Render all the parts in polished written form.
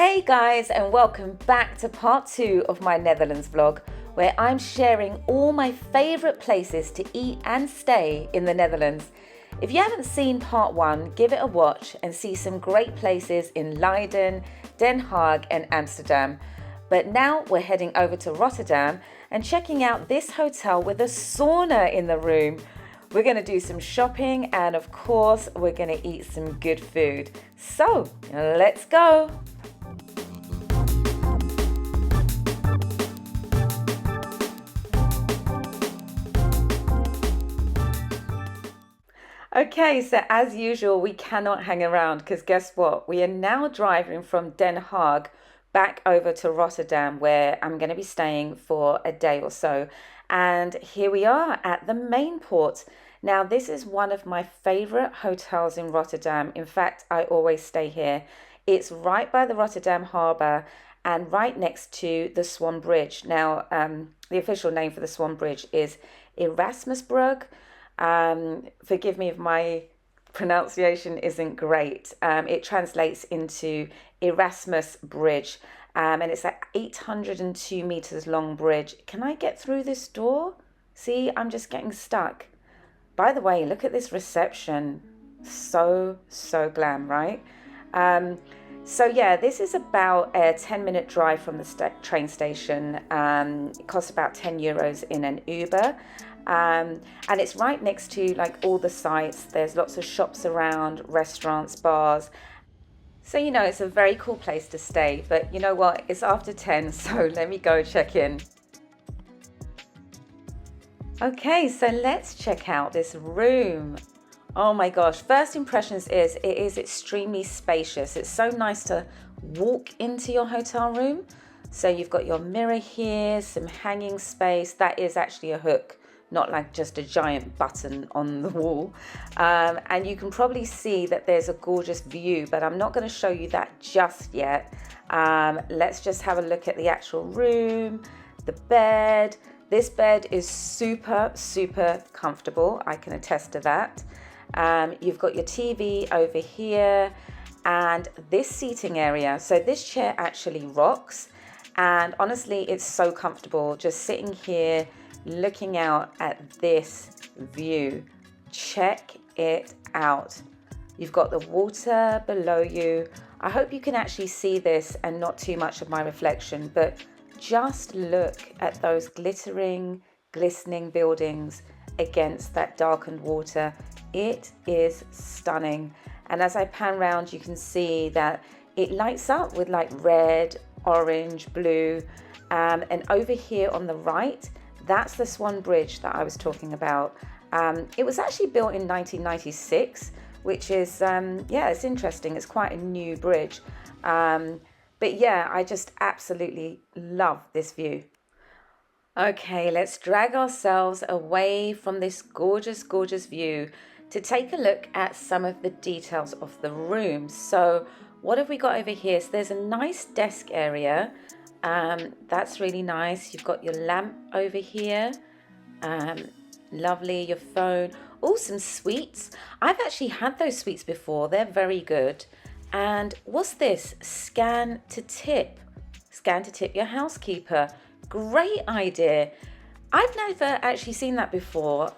Hey guys, and welcome back to part 2 of my Netherlands vlog, where I'm sharing all my favourite places to eat and stay in the Netherlands. If you haven't seen part 1, give it a watch and see some great places in Leiden, Den Haag and Amsterdam. But now we're heading over to Rotterdam and checking out this hotel with a sauna in the room. We're going to do some shopping and of course we're going to eat some good food. So let's go! Okay, so as usual, we cannot hang around because guess what? We are now driving from Den Haag back over to Rotterdam, where I'm going to be staying for a day or so. And here we are at the Mainport. Now, this is one of my favorite hotels in Rotterdam. In fact, I always stay here. It's right by the Rotterdam Harbour and right next to the Swan Bridge. Now, the official name for the Swan Bridge is Erasmusbrug. Forgive me if my pronunciation isn't great. It translates into Erasmus Bridge, and it's an 802 meters long bridge. Can I get through this door? See, I'm just getting stuck. By the way, look at this reception. So glam, right? So yeah, this is about a 10-minute drive from the train station. It costs about €10 in an Uber. And it's right next to like all the sites. There's lots of shops around, restaurants, bars. So, you know, it's a very cool place to stay. But you know what? It's after 10, so let me go check in. Okay, so let's check out this room. Oh my gosh, first impressions is it is extremely spacious. It's so nice to walk into your hotel room. So you've got your mirror here, some hanging space. That is actually a hook, not like just a giant button on the wall. And you can probably see that there's a gorgeous view, but I'm not going to show you that just yet. Let's just have a look at the actual room, the bed. This bed is super comfortable. I can attest to that. You've got your TV over here and this seating area. So this chair actually rocks. And honestly, it's so comfortable just sitting here looking out at this view. Check it out. You've got the water below you. I hope you can actually see this and not too much of my reflection, but just look at those glistening buildings against that darkened water. It is stunning. And as I pan round, you can see that it lights up with like red, orange, blue. And over here on the right, that's the Swan Bridge that I was talking about. It was actually built in 1996, which is, yeah, it's interesting. It's quite a new bridge. But yeah, I just absolutely love this view. Okay, let's drag ourselves away from this gorgeous view to take a look at some of the details of the room. So what have we got over here? So there's a nice desk area. That's really nice. You've got your lamp over here. Lovely, your phone. Oh, some sweets. I've actually had those sweets before. They're very good. And what's this? Scan to tip. Scan to tip your housekeeper. Great idea. I've never actually seen that before.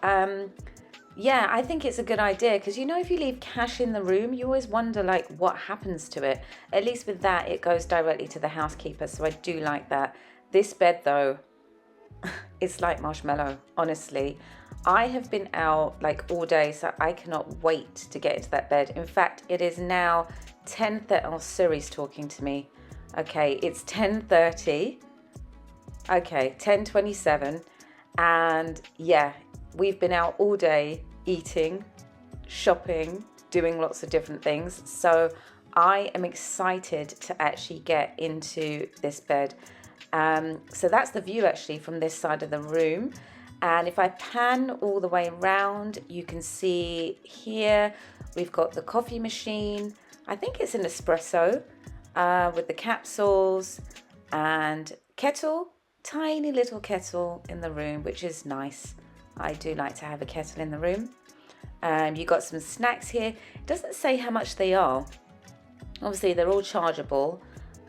Yeah, I think it's a good idea because, you know, if you leave cash in the room, you always wonder like what happens to it. At least with that, it goes directly to the housekeeper. So I do like that. This bed though, it's like marshmallow, honestly. I have been out like all day, so I cannot wait to get into that bed. In fact, it is now 10:30. Oh, Siri's talking to me. Okay, it's 10:30. Okay, 10:27. And yeah, we've been out all day eating, shopping, doing lots of different things. So I am excited to actually get into this bed. So that's the view actually from this side of the room. And if I pan all the way around, you can see here, we've got the coffee machine. I think it's an espresso with the capsules and kettle, tiny little kettle in the room, which is nice. I do like to have a kettle in the room. You've got some snacks here. It doesn't say how much they are. Obviously, they're all chargeable.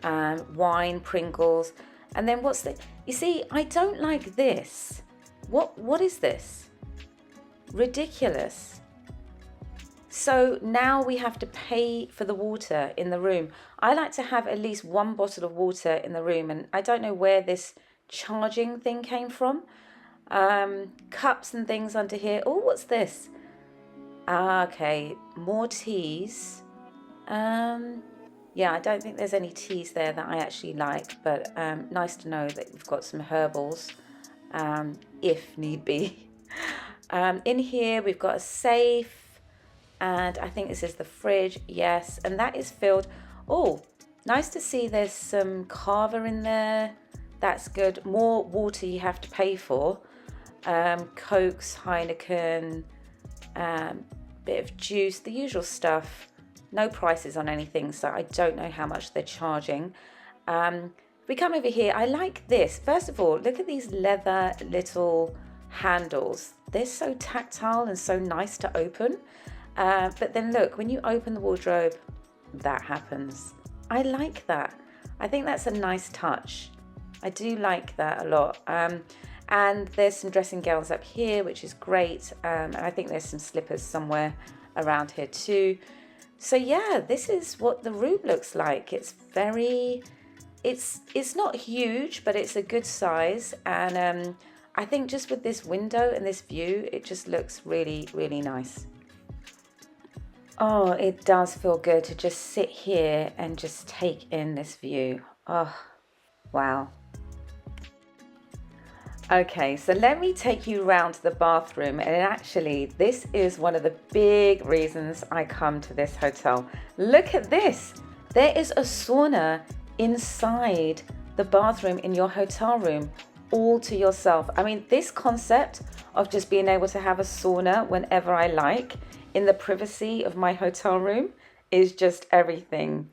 wine, Pringles. And then what's the, you see, I don't like this. What is this? Ridiculous. So now we have to pay for the water in the room. I like to have at least one bottle of water in the room, and I don't know where this charging thing came from. Cups and things under here. Oh, what's this? Okay, more teas. Yeah, I don't think there's any teas there that I actually like, but nice to know that we've got some herbals, if need be. In here we've got a safe, and I think this is the fridge, yes, and that is filled. Oh, nice to see there's some Carver in there. That's good. More water you have to pay for. Cokes, Heineken, bit of juice, the usual stuff. No prices on anything, so I don't know how much they're charging. We come over here. I like this. First of all, look at these leather little handles. They're so tactile and so nice to open. But then look, when you open the wardrobe, that happens. I like that. I think that's a nice touch. I do like that a lot. And there's some dressing gowns up here, which is great. And I think there's some slippers somewhere around here too. So yeah, this is what the room looks like. It's not huge, but it's a good size. And I think just with this window and this view, it just looks really, really nice. Oh, it does feel good to just sit here and just take in this view. Oh, wow. Okay, so let me take you around to the bathroom, and actually this is one of the big reasons I come to this hotel. Look at this. There is a sauna inside the bathroom in your hotel room, all to yourself. I mean, this concept of just being able to have a sauna whenever I like in the privacy of my hotel room is just everything.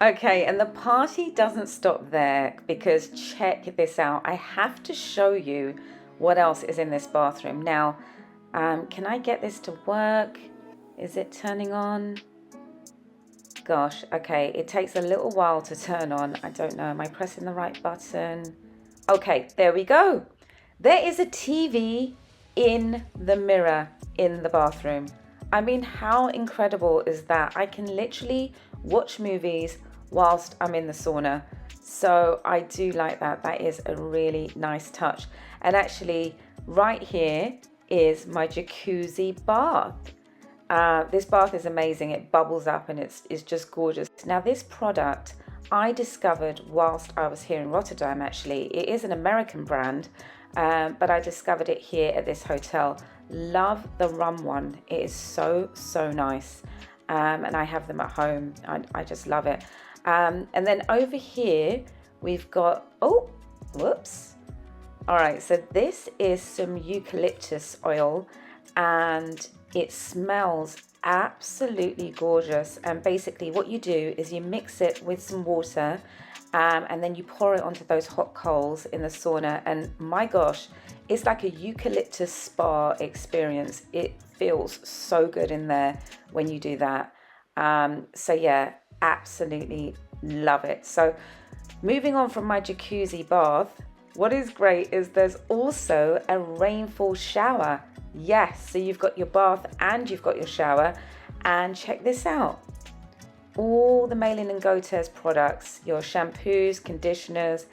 Okay, and the party doesn't stop there, because check this out. I have to show you what else is in this bathroom. Now, can I get this to work? Is it turning on? Gosh, okay, it takes a little while to turn on. I don't know, am I pressing the right button? Okay, there we go. There is a TV in the mirror in the bathroom. I mean, how incredible is that? I can literally watch movies whilst I'm in the sauna. So I do like that. That is a really nice touch. And actually right here is my jacuzzi bath. This bath is amazing. It bubbles up and it's just gorgeous. Now this product I discovered whilst I was here in Rotterdam. Actually, it is an American brand, but I discovered it here at this hotel. Love the rum one. It is so nice. And I have them at home. I just love it. And then over here we've got, oh, whoops. All right, so this is some eucalyptus oil, and it smells absolutely gorgeous. And basically what you do is you mix it with some water, and then you pour it onto those hot coals in the sauna. And my gosh, it's like a eucalyptus spa experience. It feels so good in there when you do that. So yeah, absolutely love it. So moving on from my jacuzzi bath, what is great is there's also a rainfall shower. Yes, so you've got your bath and you've got your shower. And check this out. All the Malin and Gotez products, your shampoos, conditioners,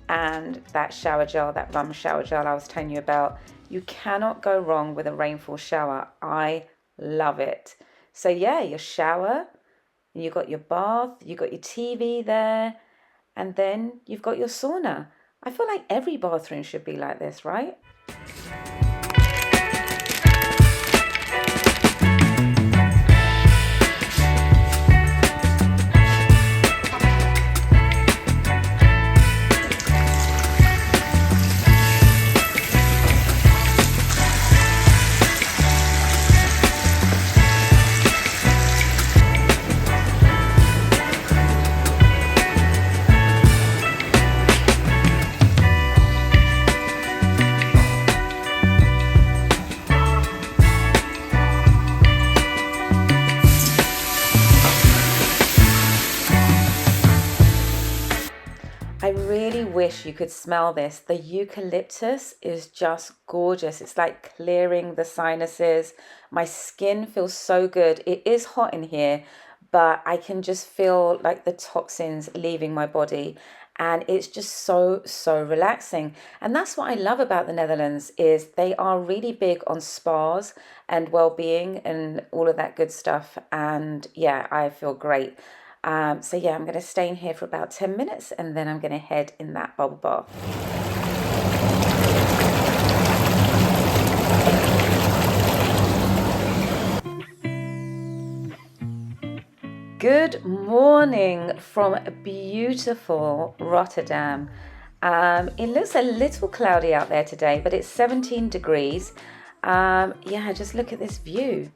and that shower gel, that rum shower gel I was telling you about. You cannot go wrong with a rainfall shower. I love it. So yeah, your shower, you've got your bath, you've got your TV there, and then you've got your sauna. I feel like every bathroom should be like this, right? I really wish you could smell this. The eucalyptus is just gorgeous. It's like clearing the sinuses. My skin feels so good. It is hot in here, but I can just feel like the toxins leaving my body. And it's just so, so relaxing. And that's what I love about the Netherlands is they are really big on spas and well-being and all of that good stuff. And yeah, I feel great. So yeah, I'm going to stay in here for about 10 minutes and then I'm going to head in that bubble bath. Good morning from beautiful Rotterdam. It looks a little cloudy out there today, but it's 17 degrees. Yeah, just look at this view.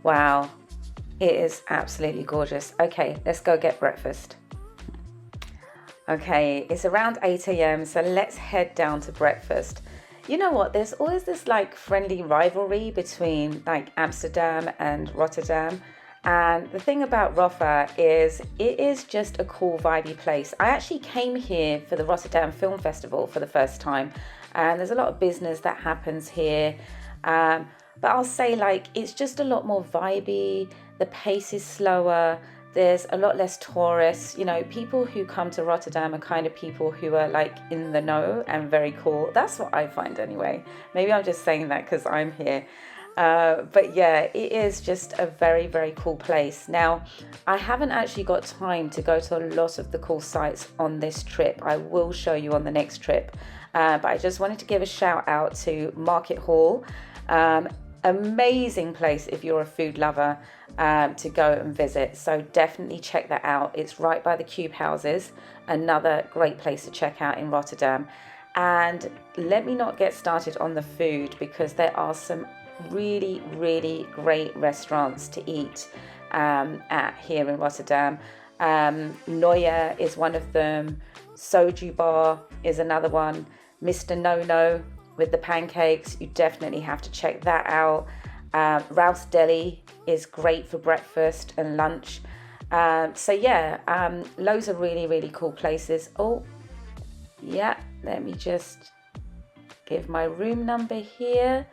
Wow. It is absolutely gorgeous. Okay, let's go get breakfast. Okay, it's around 8 a.m, so let's head down to breakfast. You know what? There's always this like friendly rivalry between like Amsterdam and Rotterdam. And the thing about Roffa is it is just a cool, vibey place. I actually came here for the Rotterdam Film Festival for the first time. And there's a lot of business that happens here. But I'll say like it's just a lot more vibey. The pace is slower. There's a lot less tourists. You know, people who come to Rotterdam are kind of people who are like in the know and very cool. That's what I find anyway. Maybe I'm just saying that because I'm here. But yeah, it is just a very, very cool place. Now, I haven't actually got time to go to a lot of the cool sites on this trip. I will show you on the next trip. But I just wanted to give a shout out to Market Hall. Amazing place if you're a food lover to go and visit. So definitely check that out. It's right by the Cube Houses. Another great place to check out in Rotterdam. And let me not get started on the food because there are some really, really great restaurants to eat at here in Rotterdam. Noya is one of them. Soju Bar is another one. Mr. No with the pancakes, you definitely have to check that out. Rouse Deli is great for breakfast and lunch. So yeah, loads of really, really cool places. Oh, yeah, let me just give my room number here.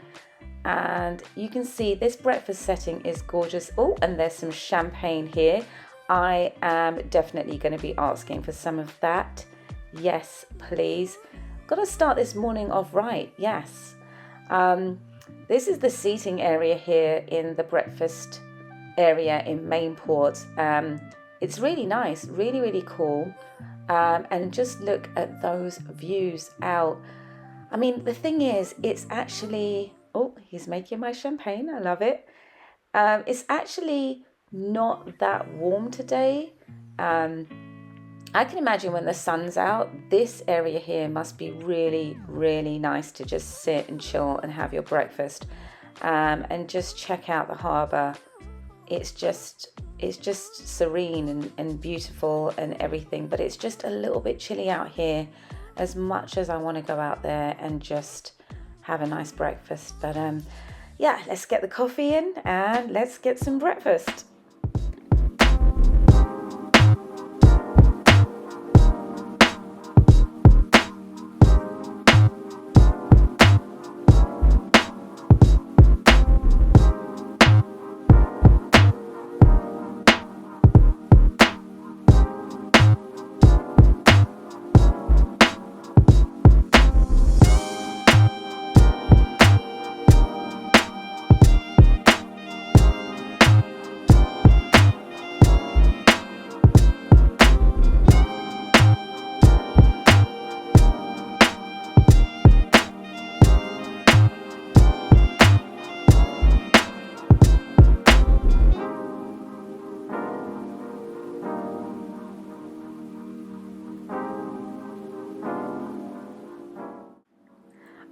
And you can see this breakfast setting is gorgeous. Oh, and there's some champagne here. I am definitely going to be asking for some of that. Yes, please. Got to start this morning off right. Yes. This is the seating area here in the breakfast area in Mainport. It's really nice, really, really cool. And just look at those views out. I mean, the thing is, it's actually... Oh, he's making my champagne. I love it. It's actually not that warm today. I can imagine when the sun's out, this area here must be really, really nice to just sit and chill and have your breakfast and just check out the harbour. It's just serene and beautiful and everything, but it's just a little bit chilly out here as much as I want to go out there and just have a nice breakfast. But yeah, let's get the coffee in and let's get some breakfast.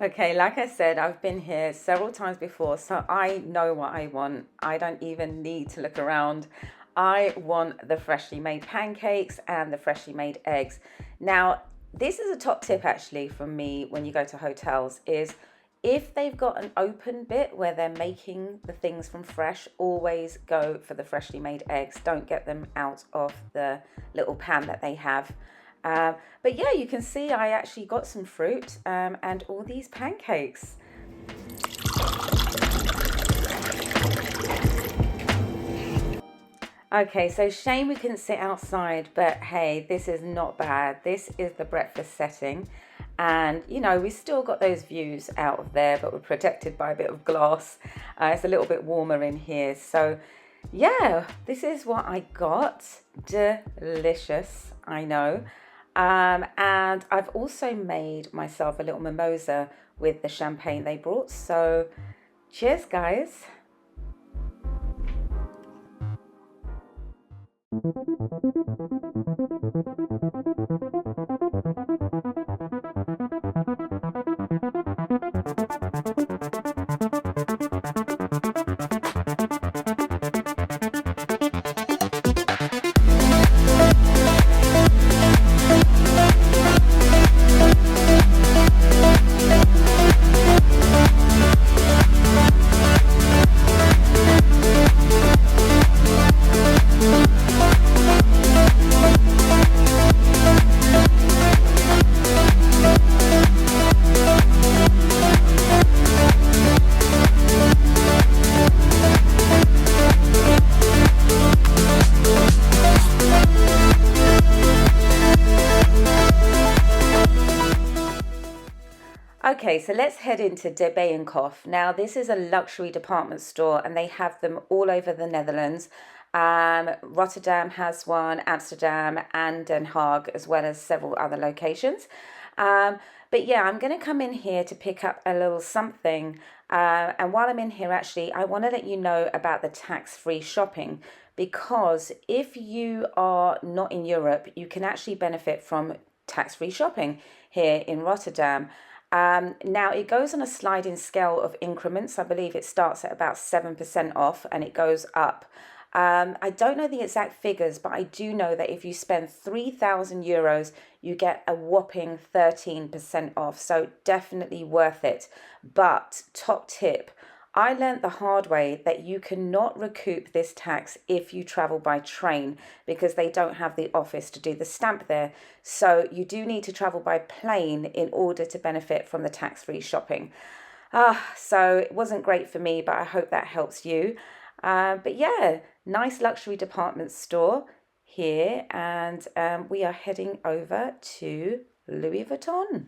Okay, like I said, I've been here several times before, so I know what I want. I don't even need to look around. I want the freshly made pancakes and the freshly made eggs. Now, this is a top tip actually from me when you go to hotels is if they've got an open bit where they're making the things from fresh, always go for the freshly made eggs. Don't get them out of the little pan that they have. But yeah, you can see I actually got some fruit and all these pancakes. Okay, so shame we couldn't sit outside, but hey, this is not bad. This is the breakfast setting. And, you know, we still got those views out of there, but we're protected by a bit of glass. It's a little bit warmer in here. So, yeah, this is what I got. Delicious, I know. And I've also made myself a little mimosa with the champagne they brought. So, cheers, guys. Okay, so let's head into De Bijenkorf. Now, this is a luxury department store and they have them all over the Netherlands. Rotterdam has one, Amsterdam and Den Haag, as well as several other locations. But yeah, I'm going to come in here to pick up a little something. And while I'm in here, actually, I want to let you know about the tax-free shopping, because if you are not in Europe, you can actually benefit from tax-free shopping here in Rotterdam. Now, it goes on a sliding scale of increments. I believe it starts at about 7% off and it goes up. I don't know the exact figures, but I do know that if you spend 3,000 euros, you get a whopping 13% off. So definitely worth it. But top tip, I learned the hard way that you cannot recoup this tax if you travel by train because they don't have the office to do the stamp there. So you do need to travel by plane in order to benefit from the tax-free shopping. So it wasn't great for me, but I hope that helps you. But yeah, nice luxury department store here. And we are heading over to Louis Vuitton.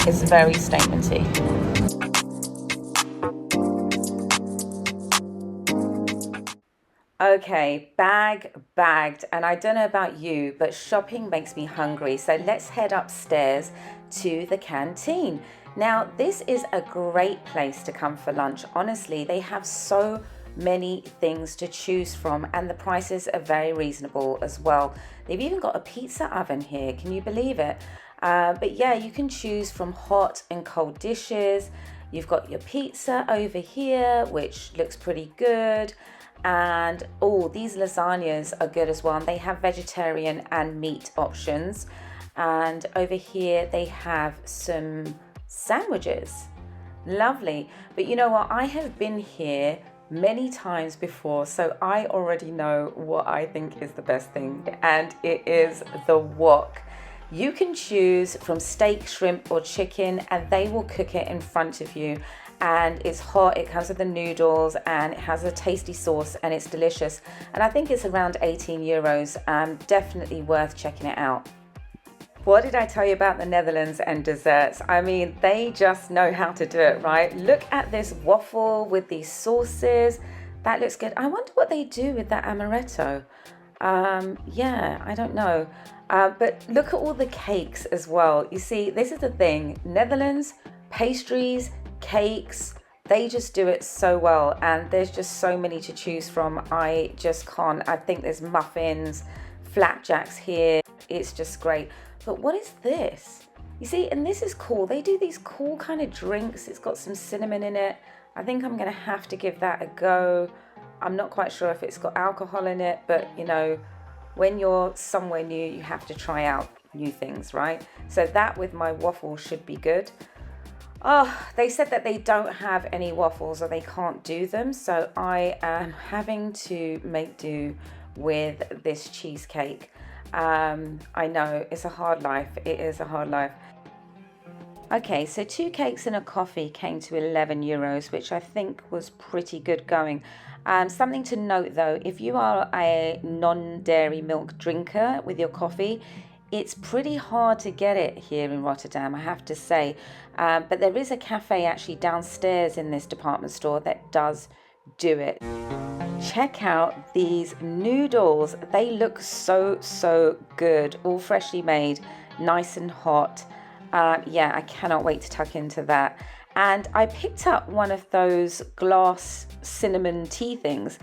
It's very statementy. Okay, bagged, and I don't know about you, but shopping makes me hungry. So let's head upstairs to the canteen. Now, this is a great place to come for lunch. Honestly, they have so many things to choose from and the prices are very reasonable as well. They've even got a pizza oven here. Can you believe it? But yeah, you can choose from hot and cold dishes. You've got your pizza over here, which looks pretty good. And oh, these lasagnas are good as well. They have vegetarian and meat options. And over here, they have some sandwiches. Lovely. But you know what? I have been here many times before, so I already know what I think is the best thing. And it is the wok. You can choose from steak, shrimp or chicken and they will cook it in front of you. And it's hot, it comes with the noodles and it has a tasty sauce and it's delicious. And I think it's around 18 euros. Definitely worth checking it out. What did I tell you about the Netherlands and desserts? I mean, they just know how to do it, right? Look at this waffle with these sauces. That looks good. I wonder what they do with that amaretto. Yeah, I don't know. But look at all the cakes as well. You see, this is the thing. Netherlands, pastries, cakes, they just do it so well. And there's just so many to choose from. I just can't. I think there's muffins, flapjacks here. It's just great. But what is this? You see, and this is cool. They do these cool kind of drinks. It's got some cinnamon in it. I think I'm going to have to give that a go. I'm not quite sure if it's got alcohol in it, but you know, when you're somewhere new, you have to try out new things, right? So that with my waffles should be good. Oh, they said that they don't have any waffles or they can't do them. So I am having to make do with this cheesecake. I know it's a hard life. It is a hard life. Okay, so 2 cakes and a coffee came to €11, which I think was pretty good going. Something to note though, if you are a non-dairy milk drinker with your coffee, it's pretty hard to get it here in Rotterdam, I have to say. But there is a cafe actually downstairs in this department store that does do it. Check out these noodles. They look so good, all freshly made, nice and hot. Yeah, I cannot wait to tuck into that. And I picked up one of those glass cinnamon tea things.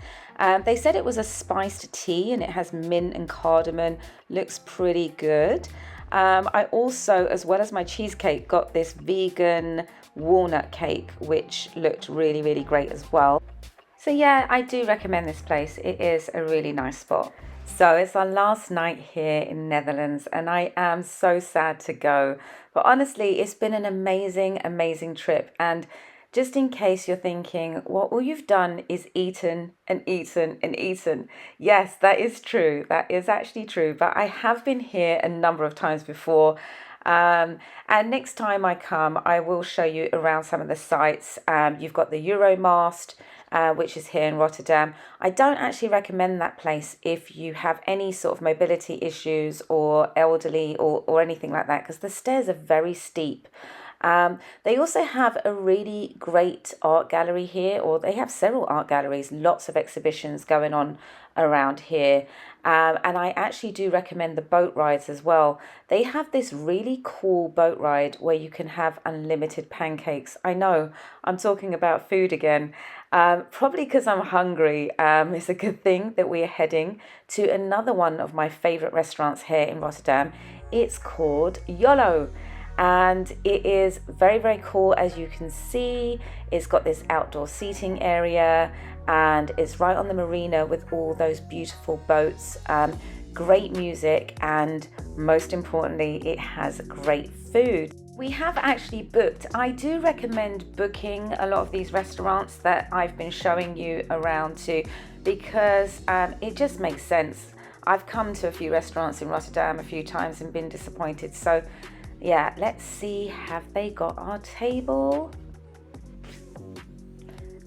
They said it was a spiced tea and it has mint and cardamom. Looks pretty good. I also, as well as my cheesecake, got this vegan walnut cake, which looked really great as well. So yeah, I do recommend this place. It is a really nice spot. So it's our last night here in Netherlands and I am so sad to go. But honestly, it's been an amazing trip. And just in case you're thinking, well, all you've done is eaten and eaten and eaten. Yes, that is true. That is actually true. But I have been here a number of times before. And next time I come, I will show you around some of the sites. You've got the Euromast, which is here in Rotterdam. I don't actually recommend that place if you have any sort of mobility issues or elderly or anything like that, because the stairs are very steep. They also have a really great art gallery here, or they have several art galleries, lots of exhibitions going on around here. And I actually do recommend the boat rides as well. They have this really cool boat ride where you can have unlimited pancakes. I know, I'm talking about food again. Probably because I'm hungry. It's a good thing that we are heading to another one of my favorite restaurants here in Rotterdam. It's called YOLO. And it is very cool. As you can see, it's got this outdoor seating area and it's right on the marina with all those beautiful boats. Great music, and most importantly, it has great food. We have actually booked. I do recommend booking a lot of these restaurants that I've been showing you around to, because it just makes sense. I've come to a few restaurants in Rotterdam a few times and been disappointed. So yeah, let's see, have they got our table?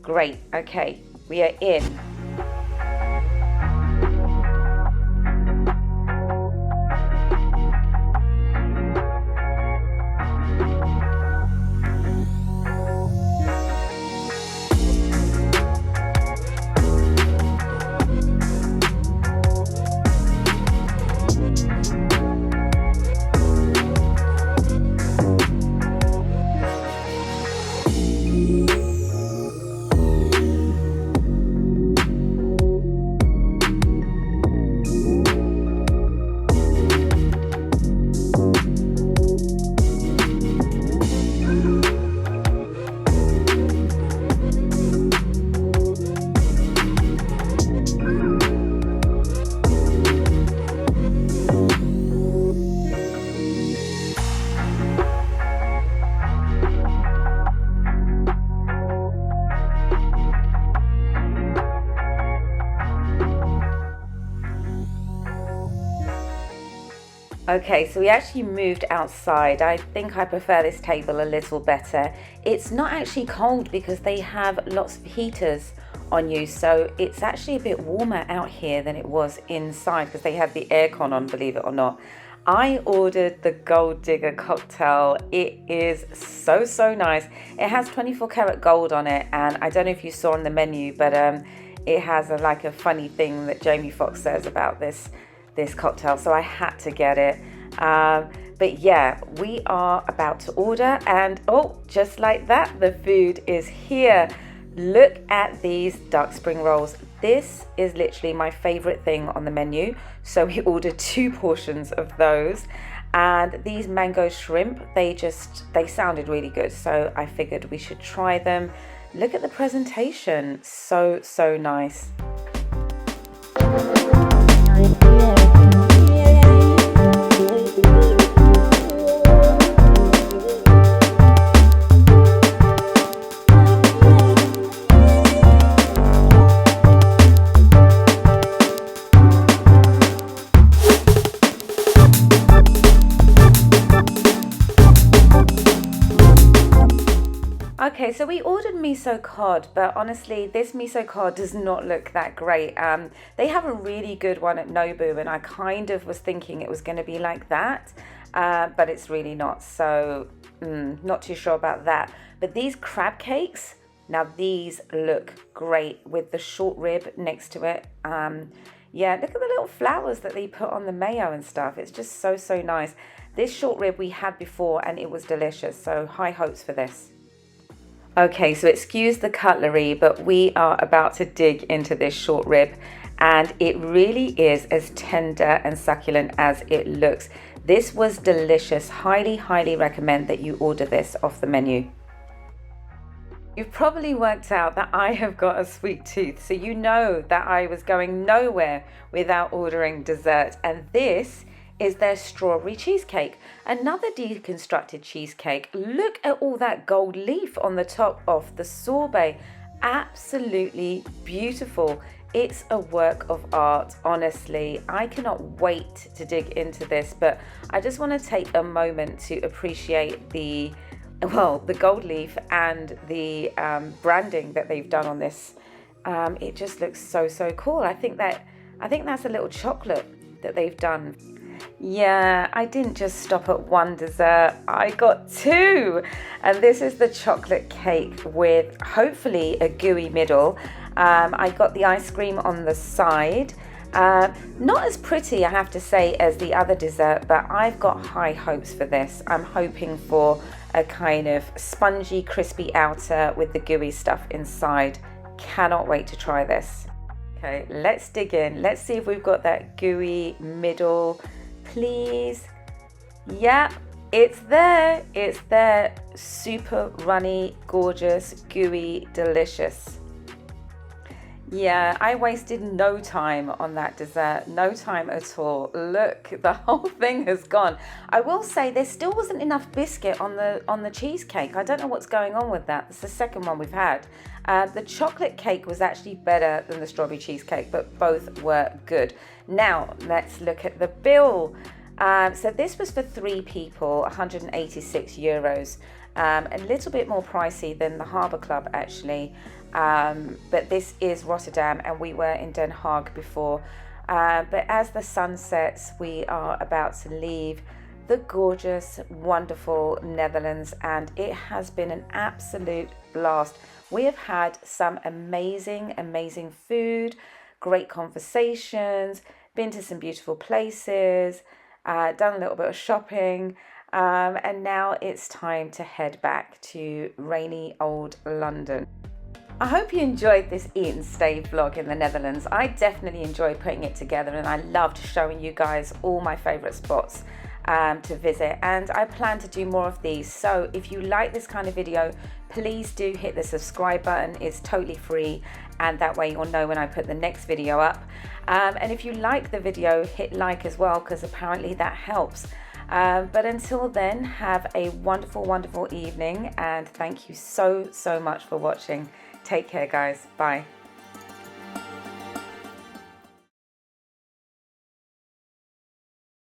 Great, okay, we are in. Okay, so we actually moved outside. I think I prefer this table a little better. It's not actually cold because they have lots of heaters on you, so it's actually a bit warmer out here than it was inside because they have the aircon on, believe it or not. I ordered the Gold Digger cocktail. It is so nice. It has 24 karat gold on it, and I don't know if you saw on the menu, but it has like a funny thing that Jamie Foxx says about this cocktail, so I had to get it. But yeah, we are about to order, and oh, just like that, the food is here. Look at these duck spring rolls. This is literally my favorite thing on the menu, so we ordered 2 portions of those. And these mango shrimp, they sounded really good, so I figured we should try them. Look at the presentation, so nice. Okay, so we ordered miso cod, but honestly, this miso cod does not look that great. They have a really good one at Nobu, and I kind of was thinking it was going to be like that, but it's really not. So, not too sure about that. But these crab cakes, now these look great with the short rib next to it. Yeah, look at the little flowers that they put on the mayo and stuff. It's just so nice. This short rib we had before, and it was delicious. So high hopes for this. Okay, so excuse the cutlery, but we are about to dig into this short rib, and it really is as tender and succulent as it looks. This was delicious. Highly recommend that you order this off the menu. You've probably worked out that I have got a sweet tooth, so you know that I was going nowhere without ordering dessert, and this is their strawberry cheesecake. Another deconstructed cheesecake. Look at all that gold leaf on the top of the sorbet. Absolutely beautiful. It's a work of art, honestly. I cannot wait to dig into this, but I just want to take a moment to appreciate the gold leaf and the branding that they've done on this. It just looks so cool. I think that's a little chocolate that they've done. Yeah, I didn't just stop at one dessert, I got two. And this is the chocolate cake with hopefully a gooey middle. I got the ice cream on the side. Not as pretty, I have to say, as the other dessert, but I've got high hopes for this. I'm hoping for a kind of spongy, crispy outer with the gooey stuff inside. Cannot wait to try this. Okay, let's dig in. Let's see if we've got that gooey middle. Please. Yeah, it's there. It's there. Super runny, gorgeous, gooey, delicious. Yeah, I wasted no time on that dessert. No time at all. Look, the whole thing has gone. I will say there still wasn't enough biscuit on the cheesecake. I don't know what's going on with that. It's the second one we've had. The chocolate cake was actually better than the strawberry cheesecake, but both were good. Now, let's look at the bill. So this was for 3 people, 186 euros. A little bit more pricey than the Harbour Club, actually. But this is Rotterdam, and we were in Den Haag before. But as the sun sets, we are about to leave the gorgeous, wonderful Netherlands, and it has been an absolute blast. We have had some amazing food, great conversations, been to some beautiful places, done a little bit of shopping, and now it's time to head back to rainy old London. I hope you enjoyed this eat and stay vlog in the Netherlands. I definitely enjoyed putting it together, and I loved showing you guys all my favourite spots to visit, and I plan to do more of these. So if you like this kind of video, please do hit the subscribe button. It's totally free, and that way you'll know when I put the next video up. And if you like the video, hit like as well, because apparently that helps. But until then, have a wonderful evening, and thank you so much for watching. Take care, guys. Bye.